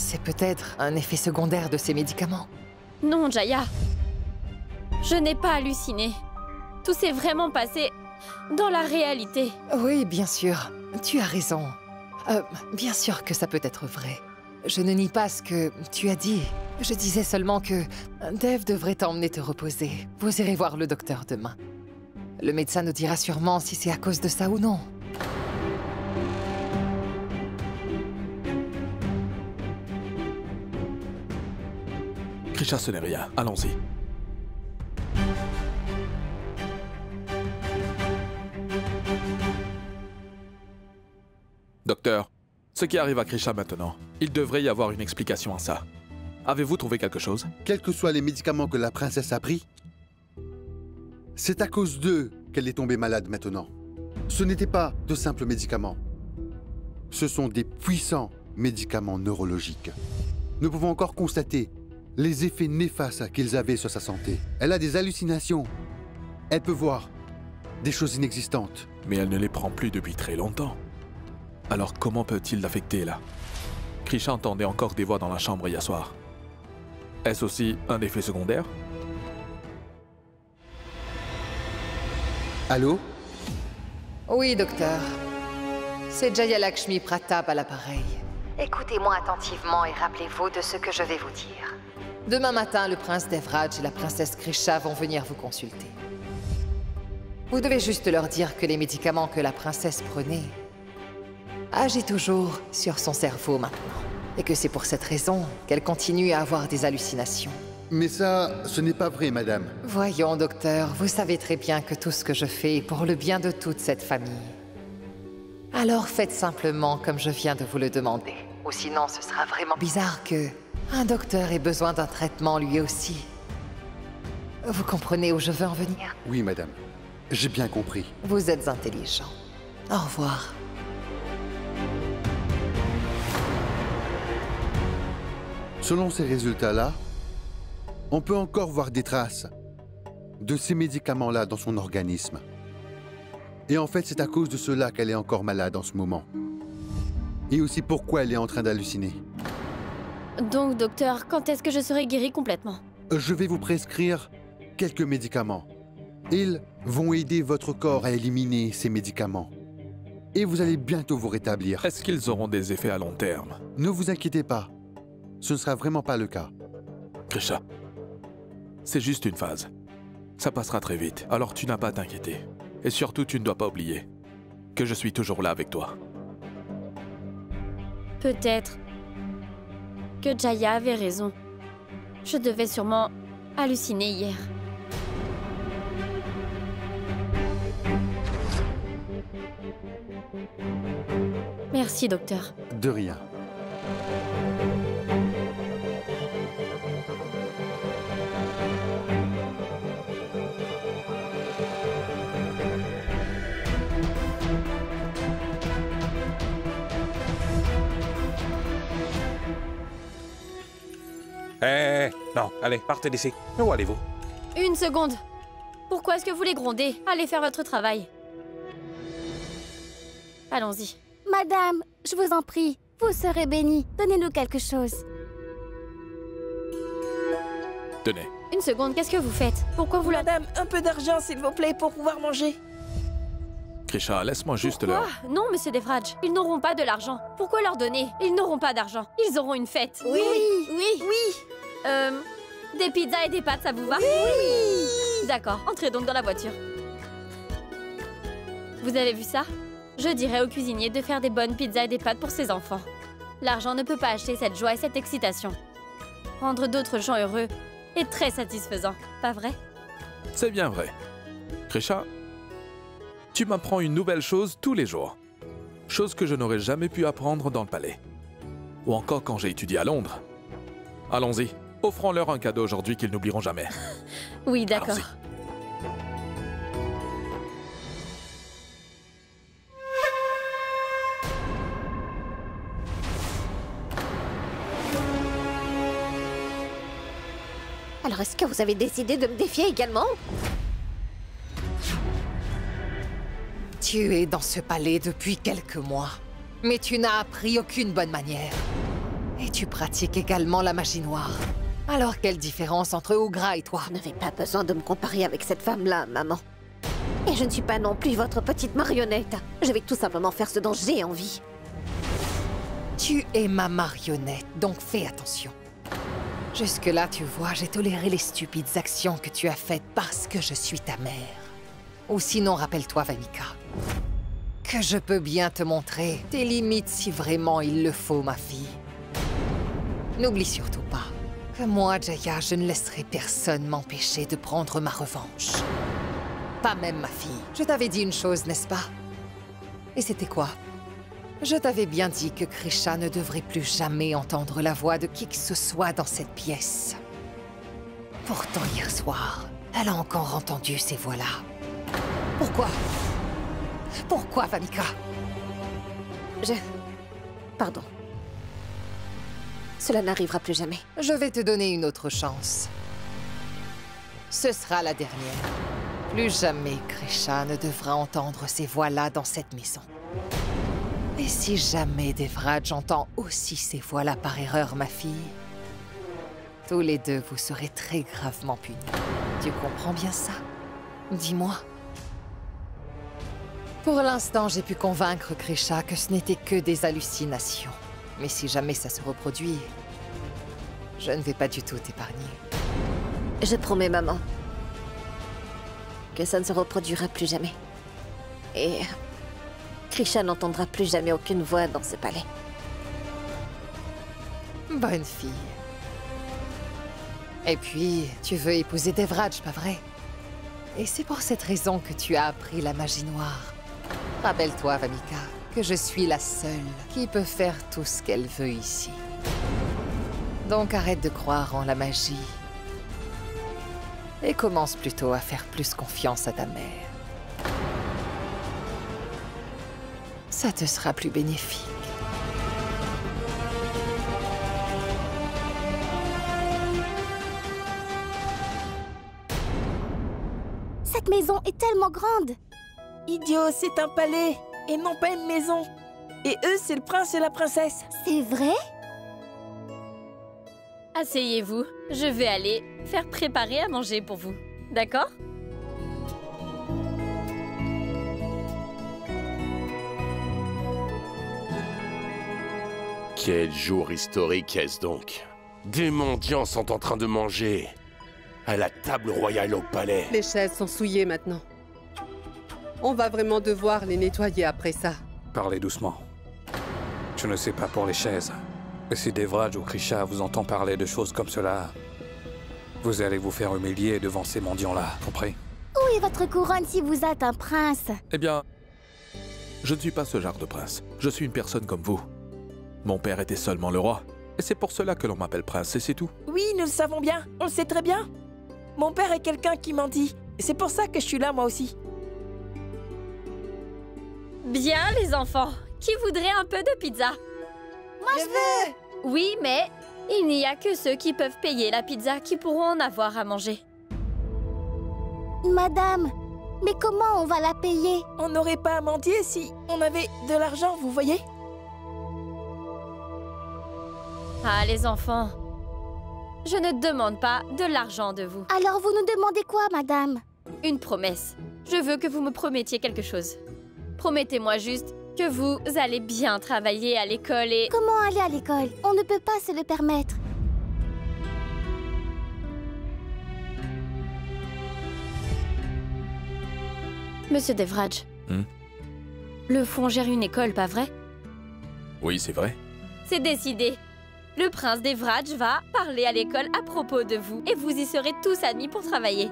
C'est peut-être un effet secondaire de ces médicaments. Non, Jaya. Je n'ai pas halluciné. Tout s'est vraiment passé dans la réalité. Oui, bien sûr. Tu as raison. Bien sûr que ça peut être vrai. Je ne nie pas ce que tu as dit. Je disais seulement que Dev devrait t'emmener te reposer. Vous irez voir le docteur demain. Le médecin nous dira sûrement si c'est à cause de ça ou non. Krisha, ce n'est rien. Allons-y. Docteur, ce qui arrive à Krisha maintenant, il devrait y avoir une explication à ça. Avez-vous trouvé quelque chose? Quels que soient les médicaments que la princesse a pris, c'est à cause d'eux qu'elle est tombée malade maintenant. Ce n'étaient pas de simples médicaments. Ce sont des puissants médicaments neurologiques. Nous pouvons encore constater les effets néfastes qu'ils avaient sur sa santé. Elle a des hallucinations. Elle peut voir des choses inexistantes. Mais elle ne les prend plus depuis très longtemps. Alors comment peut-il l'affecter là? Krisha entendait encore des voix dans la chambre hier soir. Est-ce aussi un effet secondaire? Allô? Oui, docteur. C'est Jaya Lakshmi Pratap à l'appareil. Écoutez-moi attentivement et rappelez-vous de ce que je vais vous dire. Demain matin, le prince Devraj et la princesse Krisha vont venir vous consulter. Vous devez juste leur dire que les médicaments que la princesse prenait agissent toujours sur son cerveau maintenant. Et que c'est pour cette raison qu'elle continue à avoir des hallucinations. Mais ça, ce n'est pas vrai, madame. Voyons, docteur, vous savez très bien que tout ce que je fais est pour le bien de toute cette famille. Alors faites simplement comme je viens de vous le demander. Ou sinon, ce sera vraiment bizarre que un docteur ait besoin d'un traitement lui aussi. Vous comprenez où je veux en venir? Oui, madame. J'ai bien compris. Vous êtes intelligent. Au revoir. Selon ces résultats-là, on peut encore voir des traces de ces médicaments-là dans son organisme. Et en fait, c'est à cause de cela qu'elle est encore malade en ce moment. Et aussi pourquoi elle est en train d'halluciner. Donc, docteur, quand est-ce que je serai guérie complètement? Je vais vous prescrire quelques médicaments. Ils vont aider votre corps à éliminer ces médicaments. Et vous allez bientôt vous rétablir. Est-ce qu'ils auront des effets à long terme? Ne vous inquiétez pas. Ce ne sera vraiment pas le cas. Krisha, c'est juste une phase. Ça passera très vite, alors tu n'as pas à t'inquiéter. Et surtout, tu ne dois pas oublier que je suis toujours là avec toi. Peut-être que Jaya avait raison. Je devais sûrement halluciner hier. Merci, docteur. De rien. Non, allez, partez d'ici. Où allez-vous? Une seconde. Pourquoi est-ce que vous les grondez? Allez faire votre travail. Allons-y. Madame, je vous en prie, vous serez bénie. Donnez-nous quelque chose. Tenez. Une seconde, qu'est-ce que vous faites? Pourquoi vous la... Madame, un peu d'argent, s'il vous plaît, pour pouvoir manger. Krisha, laisse-moi juste Quoi? leur... Non, monsieur Devraj, ils n'auront pas de l'argent. Pourquoi leur donner? Ils n'auront pas d'argent. Ils auront une fête. Oui, oui, oui. Des pizzas et des pâtes, ça vous va? Oui. D'accord, entrez donc dans la voiture. Vous avez vu ça? Je dirais au cuisinier de faire des bonnes pizzas et des pâtes pour ses enfants. L'argent ne peut pas acheter cette joie et cette excitation. Rendre d'autres gens heureux est très satisfaisant, pas vrai? C'est bien vrai. Krisha, tu m'apprends une nouvelle chose tous les jours. Chose que je n'aurais jamais pu apprendre dans le palais. Ou encore quand j'ai étudié à Londres. Allons-y, offrons-leur un cadeau aujourd'hui qu'ils n'oublieront jamais. Oui, d'accord. Allons-y. Alors est-ce que vous avez décidé de me défier également? Tu es dans ce palais depuis quelques mois, mais tu n'as appris aucune bonne manière. Et tu pratiques également la magie noire. Alors quelle différence entre Ougra et toi? Vous n'avez pas besoin de me comparer avec cette femme-là, maman. Et je ne suis pas non plus votre petite marionnette. Je vais tout simplement faire ce dont j'ai envie. Tu es ma marionnette, donc fais attention. Jusque-là, tu vois, j'ai toléré les stupides actions que tu as faites parce que je suis ta mère. Ou sinon, rappelle-toi, Vamika, que je peux bien te montrer tes limites si vraiment il le faut, ma fille. N'oublie surtout pas que moi, Jaya, je ne laisserai personne m'empêcher de prendre ma revanche. Pas même ma fille. Je t'avais dit une chose, n'est-ce pas? Et c'était quoi? Je t'avais bien dit que Krisha ne devrait plus jamais entendre la voix de qui que ce soit dans cette pièce. Pourtant, hier soir, elle a encore entendu ces voix-là. Pourquoi? Pourquoi, Vamika? Pardon. Cela n'arrivera plus jamais. Je vais te donner une autre chance. Ce sera la dernière. Plus jamais Krisha ne devra entendre ces voix-là dans cette maison. Et si jamais Devraj entend aussi ces voix-là par erreur, ma fille, tous les deux vous serez très gravement punis. Tu comprends bien ça? Dis-moi. Pour l'instant, j'ai pu convaincre Krisha que ce n'était que des hallucinations. Mais si jamais ça se reproduit, je ne vais pas du tout t'épargner. Je promets, maman, que ça ne se reproduira plus jamais. Et Krisha n'entendra plus jamais aucune voix dans ce palais. Bonne fille. Et puis, tu veux épouser Devraj, pas vrai? Et c'est pour cette raison que tu as appris la magie noire. Rappelle-toi, Vamika, que je suis la seule qui peut faire tout ce qu'elle veut ici. Donc arrête de croire en la magie. Et commence plutôt à faire plus confiance à ta mère. Ça te sera plus bénéfique. Cette maison est tellement grande. Idiot, c'est un palais, et non pas une maison. Et eux, c'est le prince et la princesse. C'est vrai? Asseyez-vous, je vais aller faire préparer à manger pour vous. D'accord? Quel jour historique est-ce donc? Des mendiants sont en train de manger à la table royale au palais. Les chaises sont souillées maintenant. On va vraiment devoir les nettoyer après ça. Parlez doucement. Je ne sais pas pour les chaises. Et si Devraj ou Krisha vous entend parler de choses comme cela, vous allez vous faire humilier devant ces mendiants-là, compris? Où est votre couronne si vous êtes un prince? Eh bien, je ne suis pas ce genre de prince. Je suis une personne comme vous. Mon père était seulement le roi. Et c'est pour cela que l'on m'appelle prince, et c'est tout. Oui, nous le savons bien, on le sait très bien. Mon père est quelqu'un qui mendie. C'est pour ça que je suis là, moi aussi. Bien, les enfants. Qui voudrait un peu de pizza? Moi, je veux. Oui, mais il n'y a que ceux qui peuvent payer la pizza qui pourront en avoir à manger. Madame, mais comment on va la payer? On n'aurait pas à mendier si on avait de l'argent, vous voyez? Ah, les enfants, je ne demande pas de l'argent de vous. Alors vous nous demandez quoi, madame? Une promesse. Je veux que vous me promettiez quelque chose. Promettez-moi juste que vous allez bien travailler à l'école et... Comment aller à l'école? On ne peut pas se le permettre. Monsieur Devraj, le fond gère une école, pas vrai? Oui, c'est vrai. C'est décidé. Le prince Devraj va parler à l'école à propos de vous et vous y serez tous admis pour travailler.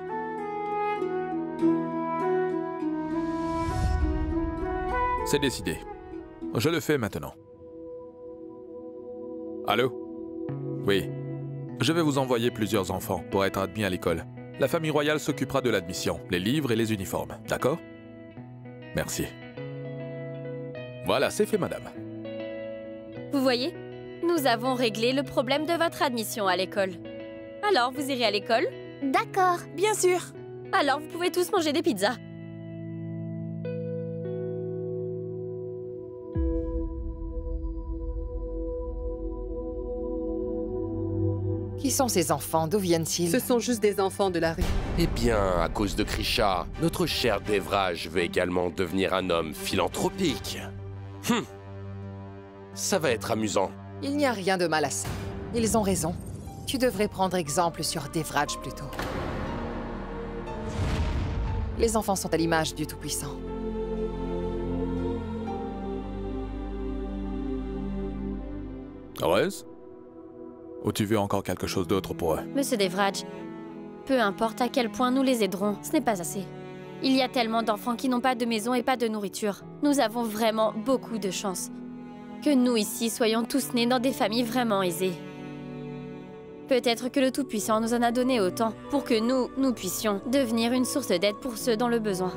C'est décidé. Je le fais maintenant. Allô? Oui. Je vais vous envoyer plusieurs enfants pour être admis à l'école. La famille royale s'occupera de l'admission, les livres et les uniformes, d'accord? Merci. Voilà, c'est fait, madame. Vous voyez? Nous avons réglé le problème de votre admission à l'école. Alors, vous irez à l'école? D'accord. Bien sûr. Alors, vous pouvez tous manger des pizzas. Qui sont ces enfants? D'où viennent-ils? Ce sont juste des enfants de la rue. Eh bien, à cause de Krisha, notre cher Devraj veut également devenir un homme philanthropique. Ça va être amusant. Il n'y a rien de mal à ça. Ils ont raison. Tu devrais prendre exemple sur Devraj plutôt. Les enfants sont à l'image du Tout-Puissant. Heureuse? Ou tu veux encore quelque chose d'autre pour eux? Monsieur Devraj, peu importe à quel point nous les aiderons, ce n'est pas assez. Il y a tellement d'enfants qui n'ont pas de maison et pas de nourriture. Nous avons vraiment beaucoup de chance. Que nous ici soyons tous nés dans des familles vraiment aisées. Peut-être que le Tout-Puissant nous en a donné autant pour que nous puissions devenir une source d'aide pour ceux dans le besoin.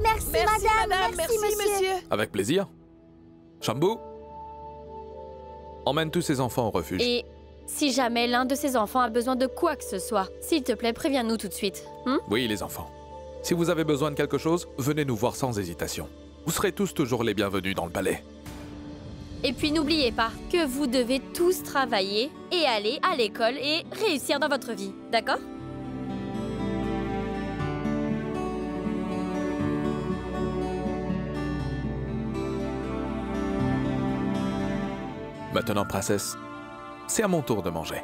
Merci, madame. Merci, monsieur. Avec plaisir. Shambhu, emmène tous ces enfants au refuge. Et si jamais l'un de ces enfants a besoin de quoi que ce soit, s'il te plaît, préviens-nous tout de suite. Oui, les enfants. Si vous avez besoin de quelque chose, venez nous voir sans hésitation. Vous serez tous toujours les bienvenus dans le palais. Et puis n'oubliez pas que vous devez tous travailler et aller à l'école et réussir dans votre vie, d'accord? Maintenant, princesse, c'est à mon tour de manger.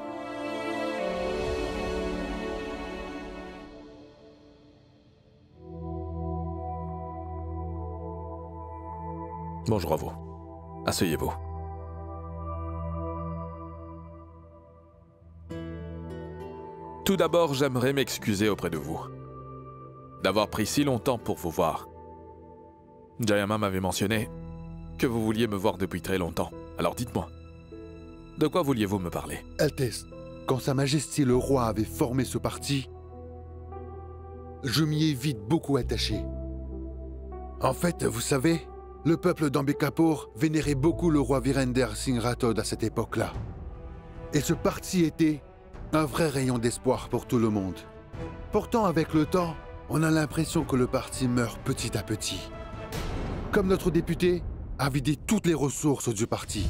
Bonjour à vous. Asseyez-vous. Tout d'abord, j'aimerais m'excuser auprès de vous d'avoir pris si longtemps pour vous voir. Jayama m'avait mentionné que vous vouliez me voir depuis très longtemps. Alors dites-moi, de quoi vouliez-vous me parler? Altesse, quand Sa Majesté le roi avait formé ce parti, je m'y ai vite beaucoup attaché. En fait, vous savez, le peuple d'Ambekapur vénérait beaucoup le roi Virender Singh Rathod à cette époque-là. Et ce parti était un vrai rayon d'espoir pour tout le monde. Pourtant, avec le temps, on a l'impression que le parti meurt petit à petit. Comme notre député a vidé toutes les ressources du parti.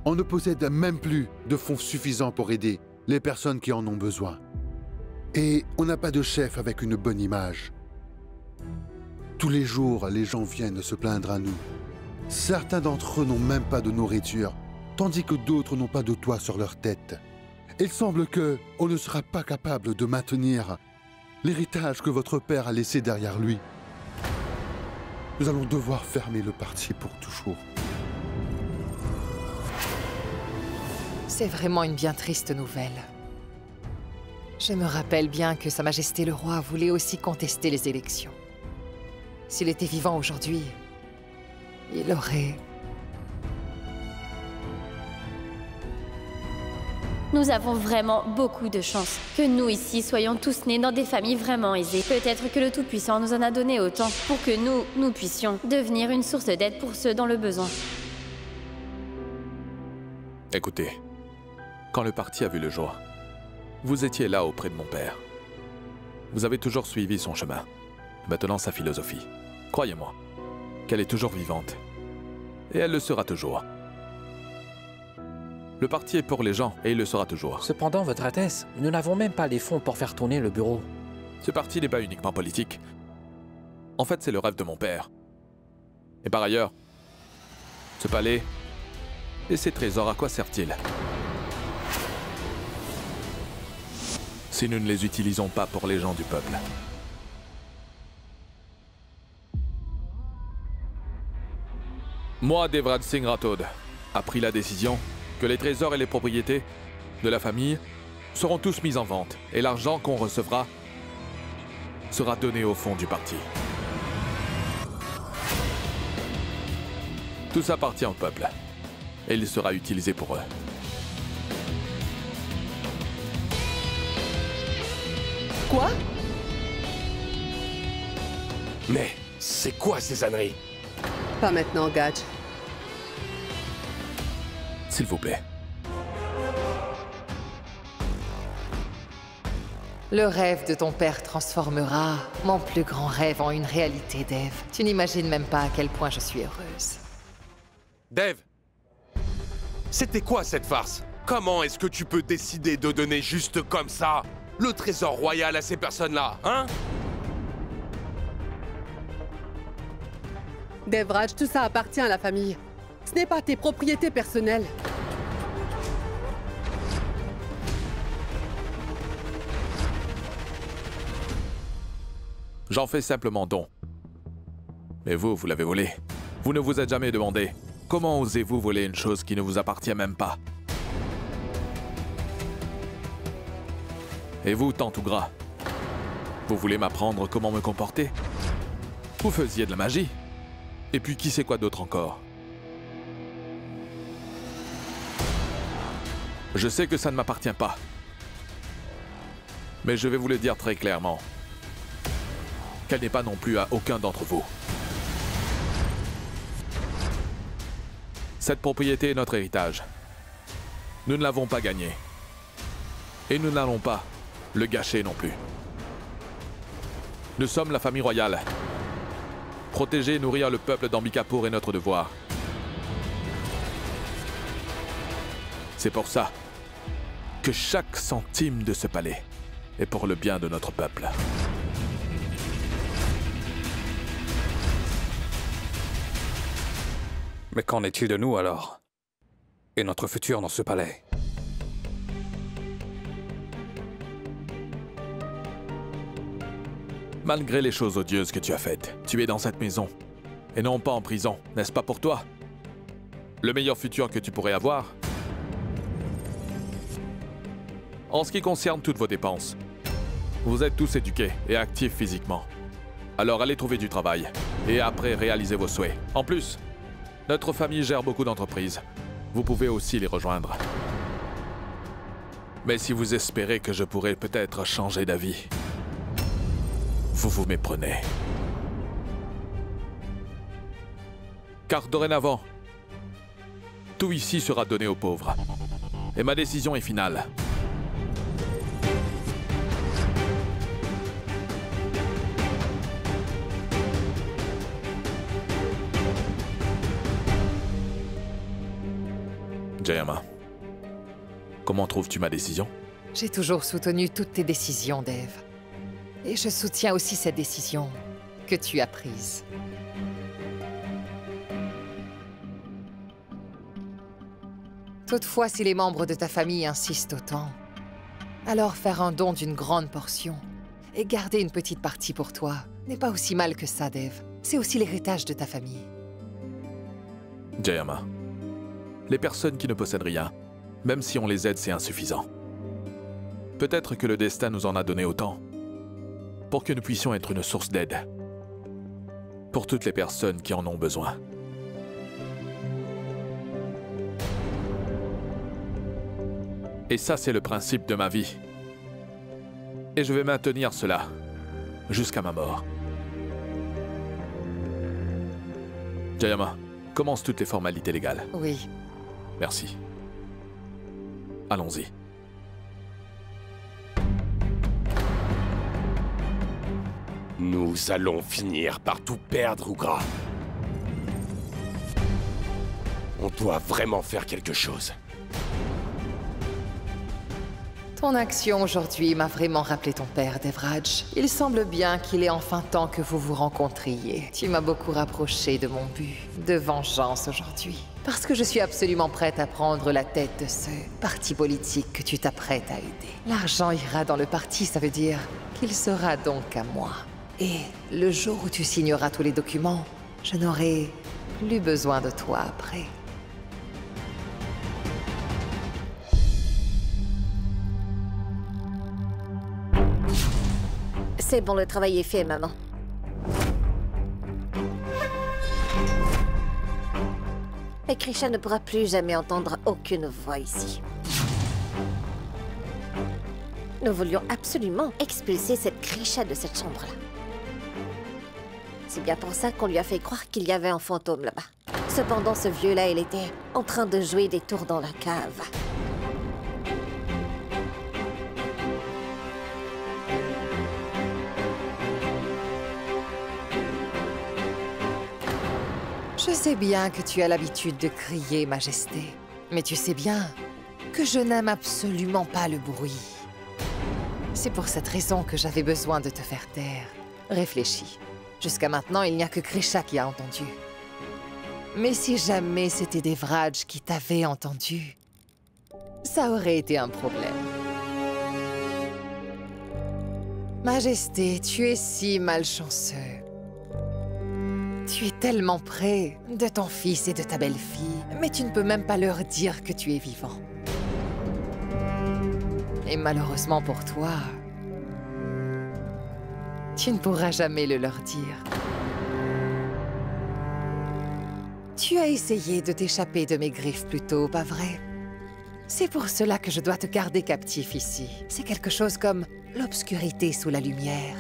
On ne possède même plus de fonds suffisants pour aider les personnes qui en ont besoin. Et on n'a pas de chef avec une bonne image. Tous les jours, les gens viennent se plaindre à nous. Certains d'entre eux n'ont même pas de nourriture, tandis que d'autres n'ont pas de toit sur leur tête. Il semble qu'on ne sera pas capable de maintenir l'héritage que votre père a laissé derrière lui. Nous allons devoir fermer le parti pour toujours. C'est vraiment une bien triste nouvelle. Je me rappelle bien que Sa Majesté le Roi voulait aussi contester les élections. S'il était vivant aujourd'hui, il aurait... Nous avons vraiment beaucoup de chance. Que nous ici soyons tous nés dans des familles vraiment aisées. Peut-être que le Tout-Puissant nous en a donné autant pour que nous puissions devenir une source d'aide pour ceux dans le besoin. Écoutez, quand le parti a vu le jour, vous étiez là auprès de mon père. Vous avez toujours suivi son chemin. Maintenant, sa philosophie. Croyez-moi, qu'elle est toujours vivante. Et elle le sera toujours. Le parti est pour les gens, et il le sera toujours. Cependant, Votre Altesse, nous n'avons même pas les fonds pour faire tourner le bureau. Ce parti n'est pas uniquement politique. En fait, c'est le rêve de mon père. Et par ailleurs, ce palais et ces trésors, à quoi servent-ils si nous ne les utilisons pas pour les gens du peuple? Moi, Devraj Singh Rathod, a pris la décision que les trésors et les propriétés de la famille seront tous mis en vente et l'argent qu'on recevra sera donné au fond du parti. Tout ça appartient au peuple et il sera utilisé pour eux. Quoi? Mais c'est quoi ces âneries? Pas maintenant, Gadge. S'il vous plaît. Le rêve de ton père transformera mon plus grand rêve en une réalité, Dev. Tu n'imagines même pas à quel point je suis heureuse. Dev! C'était quoi cette farce? Comment est-ce que tu peux décider de donner juste comme ça le trésor royal à ces personnes-là, hein? Devraj, tout ça appartient à la famille. Ce n'est pas tes propriétés personnelles. J'en fais simplement don. Mais vous, vous l'avez volé. Vous ne vous êtes jamais demandé comment osez-vous voler une chose qui ne vous appartient même pas? Et vous, tant tout gras, vous voulez m'apprendre comment me comporter? Vous faisiez de la magie. Et puis qui sait quoi d'autre encore? Je sais que ça ne m'appartient pas. Mais je vais vous le dire très clairement. Qu'elle n'est pas non plus à aucun d'entre vous. Cette propriété est notre héritage. Nous ne l'avons pas gagné. Et nous n'allons pas le gâcher non plus. Nous sommes la famille royale. Protéger et nourrir le peuple d'Ambikapur est notre devoir. C'est pour ça que chaque centime de ce palais est pour le bien de notre peuple. Mais qu'en est-il de nous alors? Et notre futur dans ce palais? Malgré les choses odieuses que tu as faites, tu es dans cette maison, et non pas en prison, n'est-ce pas pour toi? Le meilleur futur que tu pourrais avoir? En ce qui concerne toutes vos dépenses, vous êtes tous éduqués et actifs physiquement. Alors allez trouver du travail, et après réalisez vos souhaits. En plus, notre famille gère beaucoup d'entreprises. Vous pouvez aussi les rejoindre. Mais si vous espérez que je pourrais peut-être changer d'avis, vous vous méprenez. Car dorénavant, tout ici sera donné aux pauvres. Et ma décision est finale. Jayama, comment trouves-tu ma décision? J'ai toujours soutenu toutes tes décisions, Dev. Et je soutiens aussi cette décision que tu as prise. Toutefois, si les membres de ta famille insistent autant, alors faire un don d'une grande portion et garder une petite partie pour toi n'est pas aussi mal que ça, Dev. C'est aussi l'héritage de ta famille. Jayama, les personnes qui ne possèdent rien, même si on les aide, c'est insuffisant. Peut-être que le destin nous en a donné autant pour que nous puissions être une source d'aide pour toutes les personnes qui en ont besoin. Et ça, c'est le principe de ma vie. Et je vais maintenir cela jusqu'à ma mort. Jayama, commence toutes les formalités légales. Oui. Merci. Allons-y. Nous allons finir par tout perdre, Ugra. On doit vraiment faire quelque chose. Ton action aujourd'hui m'a vraiment rappelé ton père, Devraj. Il semble bien qu'il est enfin temps que vous vous rencontriez. Tu m'as beaucoup rapproché de mon but de vengeance aujourd'hui. Parce que je suis absolument prête à prendre la tête de ce parti politique que tu t'apprêtes à aider. L'argent ira dans le parti, ça veut dire qu'il sera donc à moi. Et le jour où tu signeras tous les documents, je n'aurai plus besoin de toi après. C'est bon, le travail est fait, maman. Et Krisha ne pourra plus jamais entendre aucune voix ici. Nous voulions absolument expulser cette Krisha de cette chambre-là. C'est bien pour ça qu'on lui a fait croire qu'il y avait un fantôme là-bas. Cependant, ce vieux-là, il était en train de jouer des tours dans la cave. Je sais bien que tu as l'habitude de crier, Majesté. Mais tu sais bien que je n'aime absolument pas le bruit. C'est pour cette raison que j'avais besoin de te faire taire. Réfléchis. Jusqu'à maintenant, il n'y a que Krisha qui a entendu. Mais si jamais c'était Devraj qui t'avait entendu, ça aurait été un problème. Majesté, tu es si malchanceux. Tu es tellement près de ton fils et de ta belle-fille, mais tu ne peux même pas leur dire que tu es vivant. Et malheureusement pour toi, tu ne pourras jamais le leur dire. Tu as essayé de t'échapper de mes griffes plus tôt, pas vrai? C'est pour cela que je dois te garder captif ici. C'est quelque chose comme l'obscurité sous la lumière.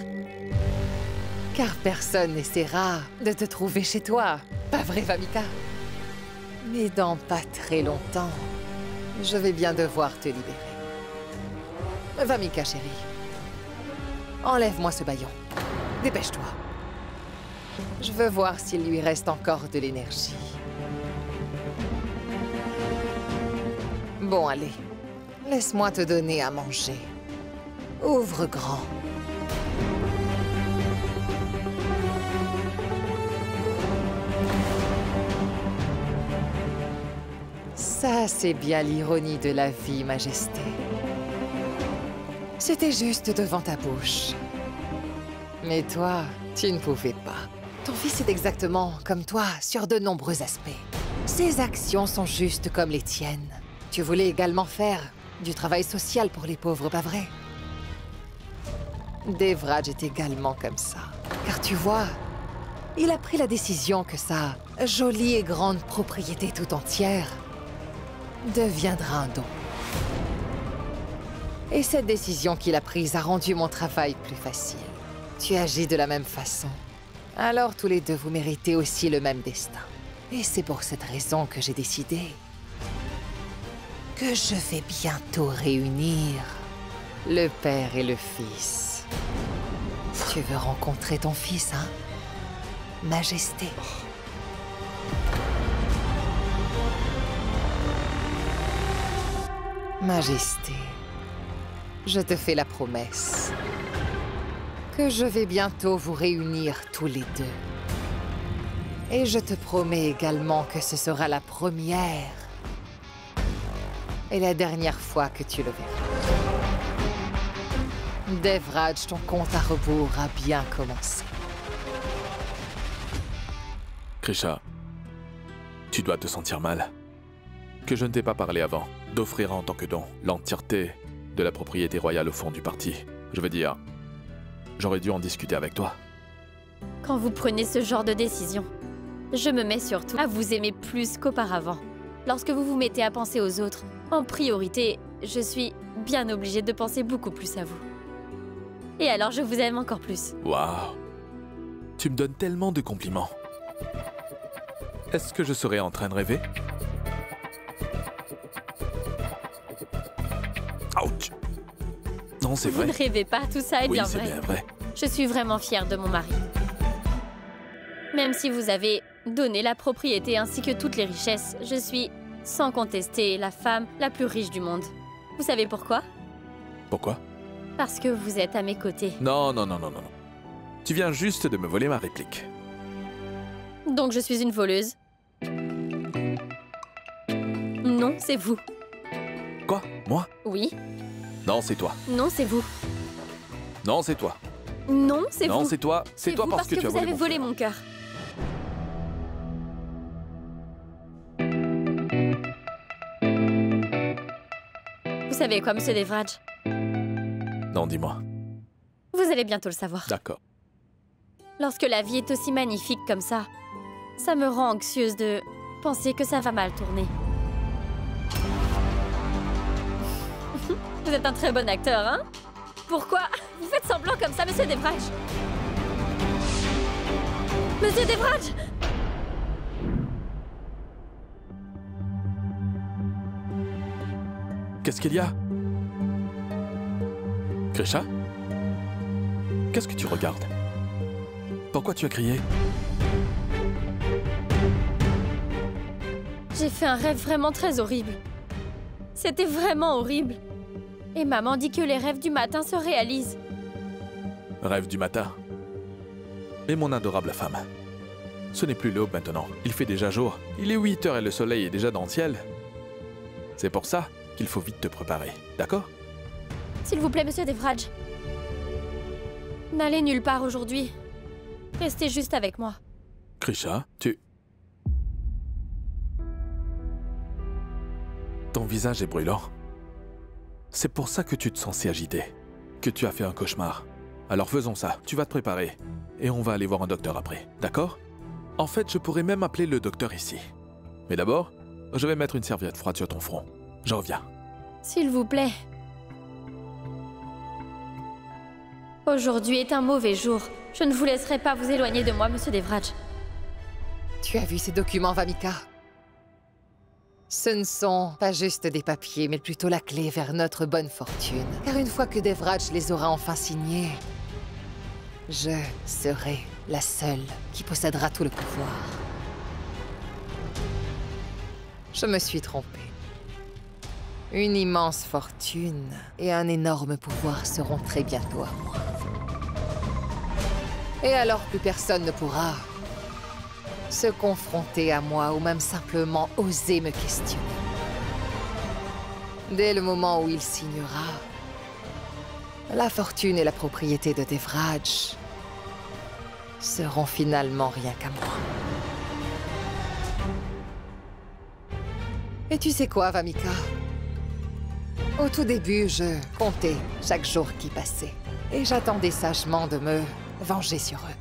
Car personne n'essaiera de te trouver chez toi, pas vrai, Vamika? Mais dans pas très longtemps, je vais bien devoir te libérer. Vamika, chérie, enlève-moi ce bâillon. Dépêche-toi. Je veux voir s'il lui reste encore de l'énergie. Bon, allez. Laisse-moi te donner à manger. Ouvre grand. Ça, c'est bien l'ironie de la vie, Majesté. C'était juste devant ta bouche. Mais toi, tu ne pouvais pas. Ton fils est exactement comme toi sur de nombreux aspects. Ses actions sont justes comme les tiennes. Tu voulais également faire du travail social pour les pauvres, pas vrai? Devraj est également comme ça. Car tu vois, il a pris la décision que sa jolie et grande propriété tout entière deviendra un don. Et cette décision qu'il a prise a rendu mon travail plus facile. Tu agis de la même façon. Alors tous les deux, vous méritez aussi le même destin. Et c'est pour cette raison que j'ai décidé que je vais bientôt réunir le père et le fils. Tu veux rencontrer ton fils, hein? Majesté. Majesté, je te fais la promesse que je vais bientôt vous réunir tous les deux. Et je te promets également que ce sera la première et la dernière fois que tu le verras. Devraj, ton compte à rebours a bien commencé. Krisha, tu dois te sentir mal. Que je ne t'ai pas parlé avant d'offrir en tant que don l'entièreté de la propriété royale au fond du parti. Je veux dire, j'aurais dû en discuter avec toi. Quand vous prenez ce genre de décision, je me mets surtout à vous aimer plus qu'auparavant. Lorsque vous vous mettez à penser aux autres, en priorité, je suis bien obligée de penser beaucoup plus à vous. Et alors je vous aime encore plus. Waouh! Tu me donnes tellement de compliments. Est-ce que je serais en train de rêver? Ouch! Non, c'est vrai. Vous ne rêvez pas, tout ça est bien vrai. Oui, c'est bien vrai. Je suis vraiment fière de mon mari. Même si vous avez donné la propriété ainsi que toutes les richesses, je suis, sans contester, la femme la plus riche du monde. Vous savez pourquoi? Pourquoi? Parce que vous êtes à mes côtés. Non, non, non, non, non. Tu viens juste de me voler ma réplique. Donc je suis une voleuse? Non, c'est vous. Quoi? Moi? Oui. Non, c'est toi. Non, c'est vous. Non, c'est toi. Non, c'est vous. Non, c'est toi. C'est toi parce que tu as vous avez volé mon cœur. Vous savez quoi, monsieur Devraj? Non, dis-moi. Vous allez bientôt le savoir. D'accord. Lorsque la vie est aussi magnifique comme ça, ça me rend anxieuse de penser que ça va mal tourner. Vous êtes un très bon acteur, hein? Pourquoi vous faites semblant comme ça, monsieur Devraj? Monsieur Devraj! Qu'est-ce qu'il y a? Krisha? Qu'est-ce que tu regardes? Pourquoi tu as crié? J'ai fait un rêve vraiment très horrible. C'était vraiment horrible. Et maman dit que les rêves du matin se réalisent. Rêve du matin. Mais mon adorable femme, ce n'est plus l'aube maintenant. Il fait déjà jour. Il est 8 heures et le soleil est déjà dans le ciel. C'est pour ça qu'il faut vite te préparer, d'accord? S'il vous plaît, monsieur Devraj. N'allez nulle part aujourd'hui. Restez juste avec moi. Krisha, Ton visage est brûlant. C'est pour ça que tu te sens si agité. Que tu as fait un cauchemar. Alors faisons ça, tu vas te préparer. Et on va aller voir un docteur après, d'accord? En fait, je pourrais même appeler le docteur ici. Mais d'abord, je vais mettre une serviette froide sur ton front. Je reviens. S'il vous plaît. Aujourd'hui est un mauvais jour. Je ne vous laisserai pas vous éloigner de moi, monsieur Devraj. Tu as vu ces documents, Vamika? Ce ne sont pas juste des papiers, mais plutôt la clé vers notre bonne fortune. Car une fois que Devraj les aura enfin signés, je serai la seule qui possédera tout le pouvoir. Je me suis trompée. Une immense fortune et un énorme pouvoir seront très bientôt à moi. Et alors plus personne ne pourra se confronter à moi ou même simplement oser me questionner. Dès le moment où il signera, la fortune et la propriété de Devraj seront finalement rien qu'à moi. Et tu sais quoi, Vamika? Au tout début, je comptais chaque jour qui passait. Et j'attendais sagement de me venger sur eux.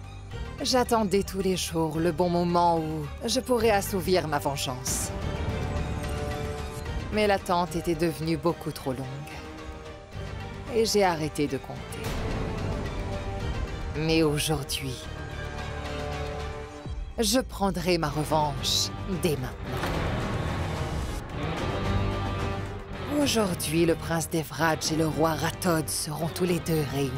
J'attendais tous les jours le bon moment où je pourrais assouvir ma vengeance. Mais l'attente était devenue beaucoup trop longue. Et j'ai arrêté de compter. Mais aujourd'hui, je prendrai ma revanche dès maintenant. Aujourd'hui, le prince Devraj et le roi Rathod seront tous les deux réunis.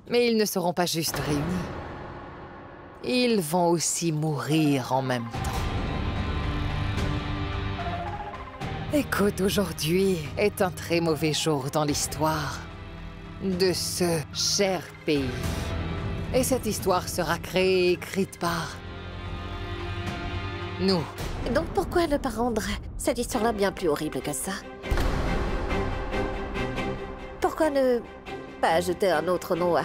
Mais ils ne seront pas juste réunis. Ils vont aussi mourir en même temps. Écoute, aujourd'hui est un très mauvais jour dans l'histoire de ce cher pays. Et cette histoire sera créée et écrite par nous. Donc pourquoi ne pas rendre cette histoire-là bien plus horrible que ça? Pourquoi ne pas ajouter un autre nom à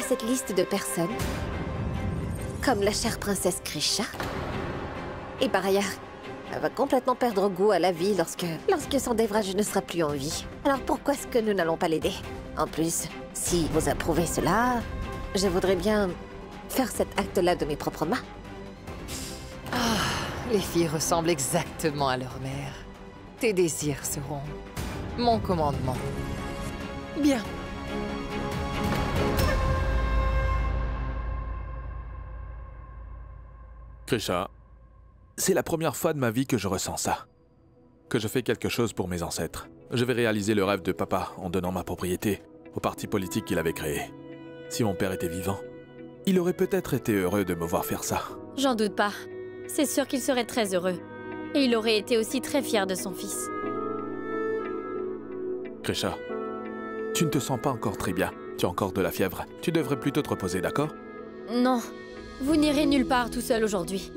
cette liste de personnes? Comme la chère princesse Krisha. Et par ailleurs, elle va complètement perdre goût à la vie lorsque son Devraj ne sera plus en vie. Alors pourquoi est-ce que nous n'allons pas l'aider? En plus, si vous approuvez cela, je voudrais bien faire cet acte-là de mes propres mains. Ah, les filles ressemblent exactement à leur mère. Tes désirs seront mon commandement. Bien. Krisha, c'est la première fois de ma vie que je ressens ça. Que je fais quelque chose pour mes ancêtres. Je vais réaliser le rêve de papa en donnant ma propriété au parti politique qu'il avait créé. Si mon père était vivant, il aurait peut-être été heureux de me voir faire ça. J'en doute pas. C'est sûr qu'il serait très heureux. Et il aurait été aussi très fier de son fils. Krisha, tu ne te sens pas encore très bien. Tu as encore de la fièvre. Tu devrais plutôt te reposer, d'accord? Non. Vous n'irez nulle part tout seul aujourd'hui.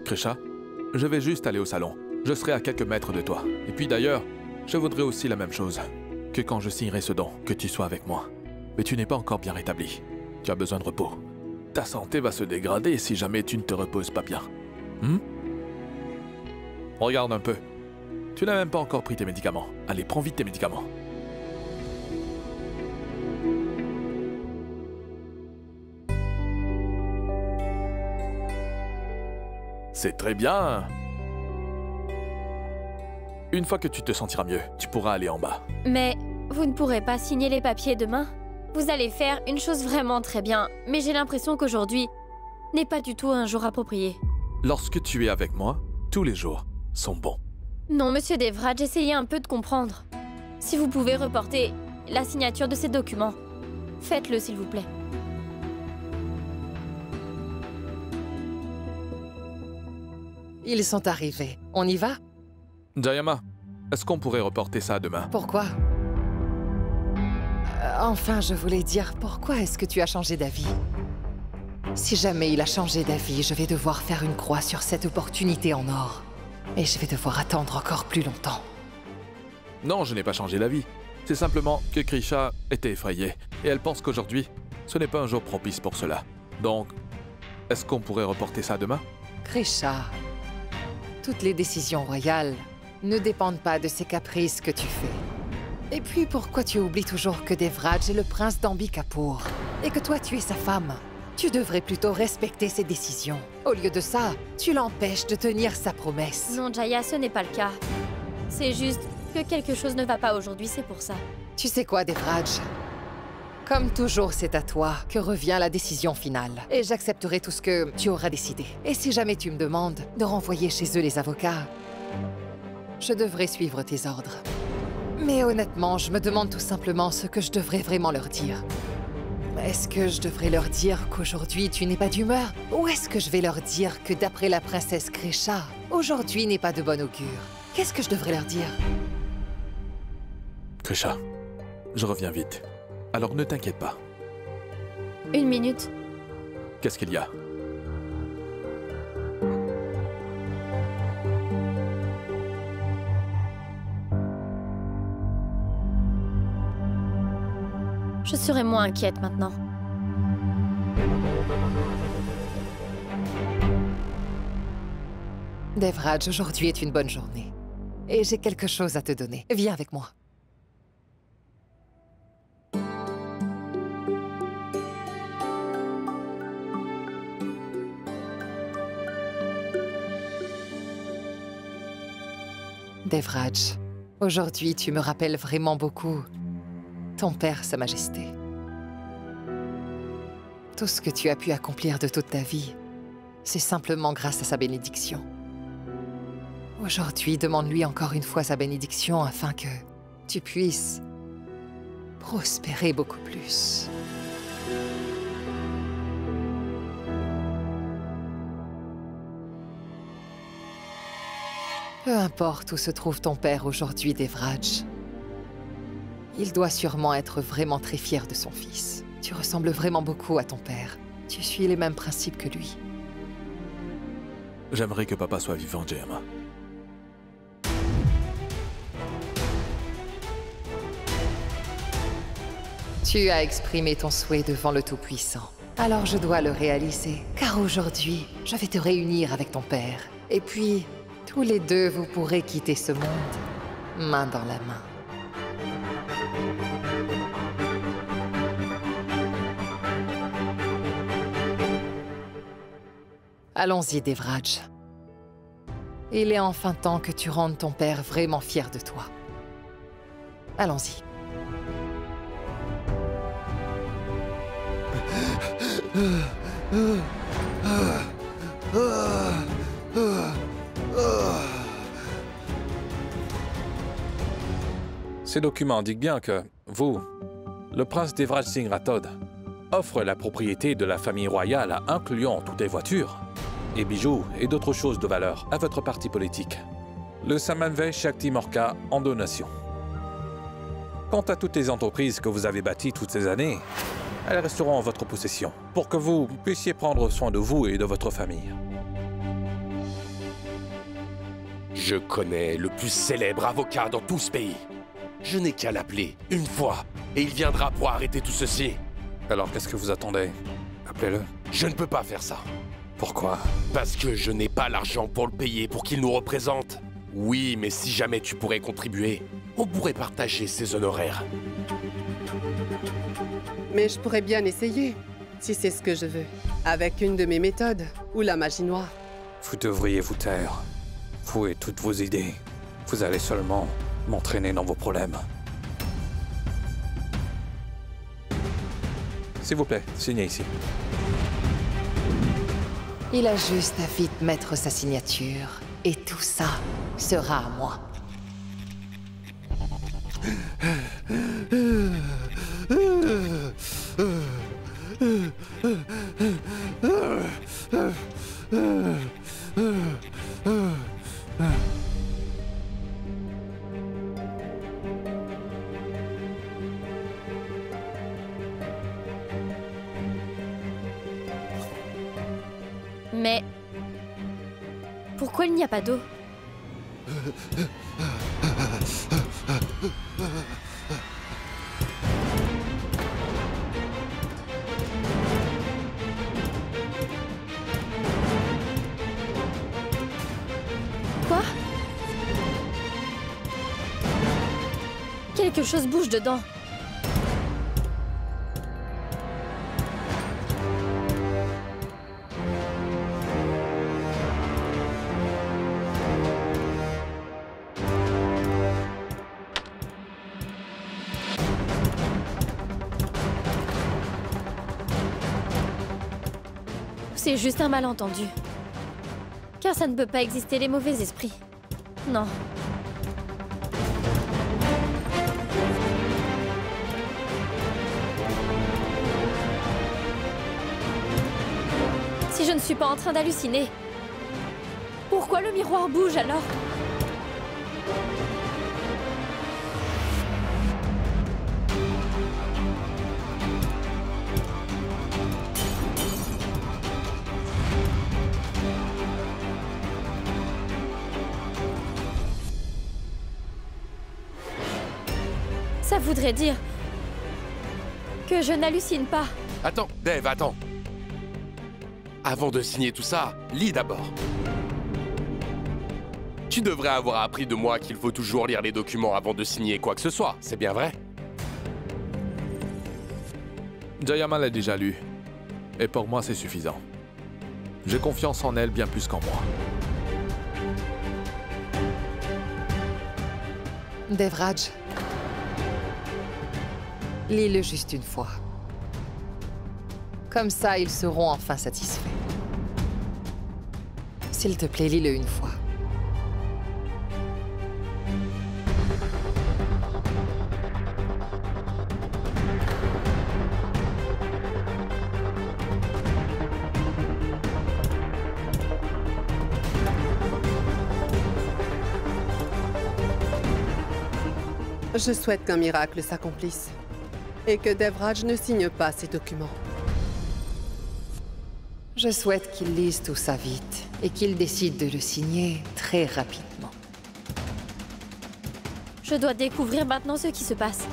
Krisha, je vais juste aller au salon. Je serai à quelques mètres de toi. Et puis d'ailleurs, je voudrais aussi la même chose. Que quand je signerai ce don, que tu sois avec moi. Mais tu n'es pas encore bien rétabli. Tu as besoin de repos. Ta santé va se dégrader si jamais tu ne te reposes pas bien. Regarde un peu. Tu n'as même pas encore pris tes médicaments. Allez, prends vite tes médicaments. C'est très bien. Une fois que tu te sentiras mieux, tu pourras aller en bas. Mais vous ne pourrez pas signer les papiers demain? Vous allez faire une chose vraiment très bien, mais j'ai l'impression qu'aujourd'hui, n'est pas du tout un jour approprié. Lorsque tu es avec moi, tous les jours sont bons. Non, monsieur Devraj, essayez un peu de comprendre. Si vous pouvez reporter la signature de ces documents, faites-le s'il vous plaît. Ils sont arrivés. On y va? Jayama, est-ce qu'on pourrait reporter ça demain? Pourquoi? Enfin, je voulais dire, pourquoi est-ce que tu as changé d'avis? Si jamais il a changé d'avis, je vais devoir faire une croix sur cette opportunité en or. Et je vais devoir attendre encore plus longtemps. Non, je n'ai pas changé d'avis. C'est simplement que Krisha était effrayée. Et elle pense qu'aujourd'hui, ce n'est pas un jour propice pour cela. Donc, est-ce qu'on pourrait reporter ça demain? Krisha, toutes les décisions royales ne dépendent pas de ces caprices que tu fais. Et puis, pourquoi tu oublies toujours que Devraj est le prince d'Ambikapur et que toi, tu es sa femme? Tu devrais plutôt respecter ses décisions. Au lieu de ça, tu l'empêches de tenir sa promesse. Non, Jaya, ce n'est pas le cas. C'est juste que quelque chose ne va pas aujourd'hui, c'est pour ça. Tu sais quoi, Devraj? Comme toujours, c'est à toi que revient la décision finale. Et j'accepterai tout ce que tu auras décidé. Et si jamais tu me demandes de renvoyer chez eux les avocats, je devrais suivre tes ordres. Mais honnêtement, je me demande tout simplement ce que je devrais vraiment leur dire. Est-ce que je devrais leur dire qu'aujourd'hui tu n'es pas d'humeur? Ou est-ce que je vais leur dire que d'après la princesse Krisha, aujourd'hui n'est pas de bon augure? Qu'est-ce que je devrais leur dire? Krisha, je reviens vite. Alors ne t'inquiète pas. 1 minute. Qu'est-ce qu'il y a? Je serai moins inquiète maintenant. Devraj, aujourd'hui est une bonne journée. Et j'ai quelque chose à te donner. Viens avec moi. Devraj, aujourd'hui tu me rappelles vraiment beaucoup ton père, Sa Majesté. Tout ce que tu as pu accomplir de toute ta vie, c'est simplement grâce à sa bénédiction. Aujourd'hui, demande-lui encore une fois sa bénédiction afin que tu puisses prospérer beaucoup plus. Peu importe où se trouve ton père aujourd'hui, Devraj, il doit sûrement être vraiment très fier de son fils. Tu ressembles vraiment beaucoup à ton père. Tu suis les mêmes principes que lui. J'aimerais que papa soit vivant, Jayama. Tu as exprimé ton souhait devant le Tout-Puissant. Alors je dois le réaliser, car aujourd'hui, je vais te réunir avec ton père. Et puis, tous les deux, vous pourrez quitter ce monde, main dans la main. Allons-y, Devraj. Il est enfin temps que tu rendes ton père vraiment fier de toi. Allons-y. Ces documents indiquent bien que vous, le prince Devraj Singh Rathod, offre la propriété de la famille royale, incluant toutes les voitures, et bijoux et d'autres choses de valeur à votre parti politique, le Samanvai Shakti Morcha, en donation. Quant à toutes les entreprises que vous avez bâties toutes ces années, elles resteront en votre possession pour que vous puissiez prendre soin de vous et de votre famille. Je connais le plus célèbre avocat dans tout ce pays. Je n'ai qu'à l'appeler une fois et il viendra pour arrêter tout ceci. Alors qu'est-ce que vous attendez? Appelez-le. Je ne peux pas faire ça. Pourquoi? Parce que je n'ai pas l'argent pour le payer, pour qu'il nous représente. Oui, mais si jamais tu pourrais contribuer, on pourrait partager ses honoraires. Mais je pourrais bien essayer, si c'est ce que je veux. Avec une de mes méthodes, ou la magie noire. Vous devriez vous taire. Vous et toutes vos idées. Vous allez seulement m'entraîner dans vos problèmes. S'il vous plaît, signez ici. Il a juste à vite mettre sa signature. Et tout ça sera à moi. Mais pourquoi il n'y a pas d'eau? Quoi? Quelque chose bouge dedans. C'est juste un malentendu. Car ça ne peut pas exister les mauvais esprits. Non. Si je ne suis pas en train d'halluciner, pourquoi le miroir bouge alors? Ça voudrait dire que je n'hallucine pas. Attends, Dave, attends. Avant de signer tout ça, lis d'abord. Tu devrais avoir appris de moi qu'il faut toujours lire les documents avant de signer quoi que ce soit, c'est bien vrai? Jayama l'a déjà lu. Et pour moi, c'est suffisant. J'ai confiance en elle bien plus qu'en moi. Devraj, lis-le juste une fois. Comme ça, ils seront enfin satisfaits. S'il te plaît, lis-le une fois. Je souhaite qu'un miracle s'accomplisse et que Devraj ne signe pas ces documents. Je souhaite qu'il lise tout ça vite et qu'il décide de le signer très rapidement. Je dois découvrir maintenant ce qui se passe.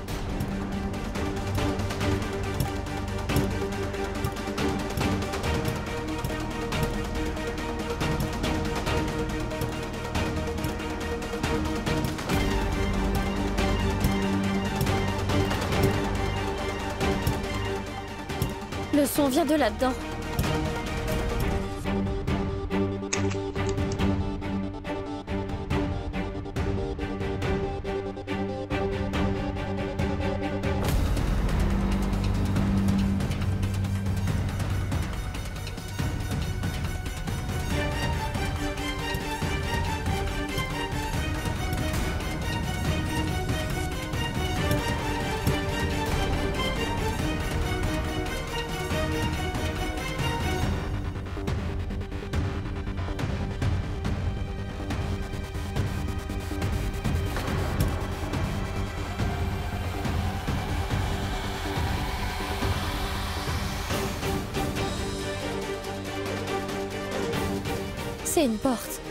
Le son vient de là-dedans. C'est une porte.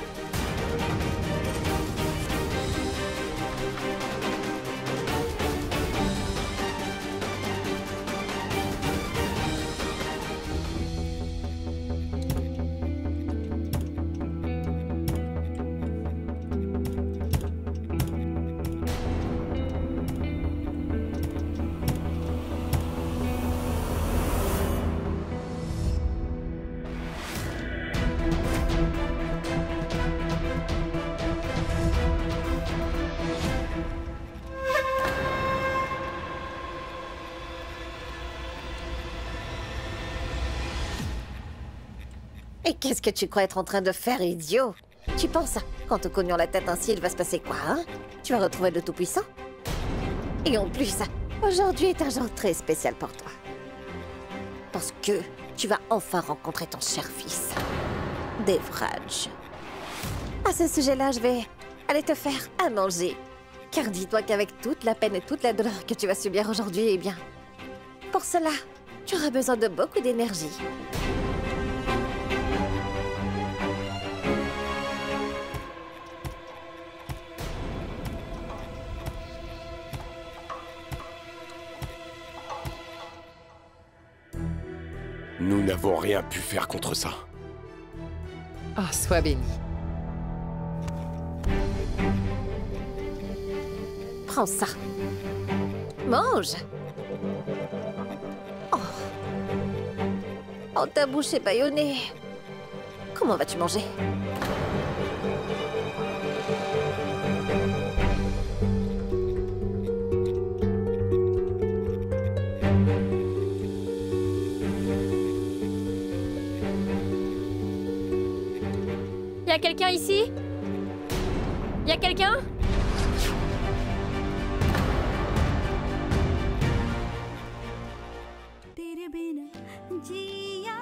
Mais qu'est-ce que tu crois être en train de faire, idiot? Tu penses, qu'en te cognant la tête ainsi, il va se passer quoi, hein? Tu vas retrouver le Tout-Puissant? Et en plus, aujourd'hui est un jour très spécial pour toi. Parce que tu vas enfin rencontrer ton cher fils, Devraj. À ce sujet-là, je vais aller te faire à manger. Car dis-toi qu'avec toute la peine et toute la douleur que tu vas subir aujourd'hui, eh bien, pour cela, tu auras besoin de beaucoup d'énergie. Nous n'avons rien pu faire contre ça. Oh, sois béni. Prends ça. Mange. Oh, ta bouche est bâillonnée. Comment vas-tu manger? Y a quelqu'un ici? Y a quelqu'un? तेरे बिना जिया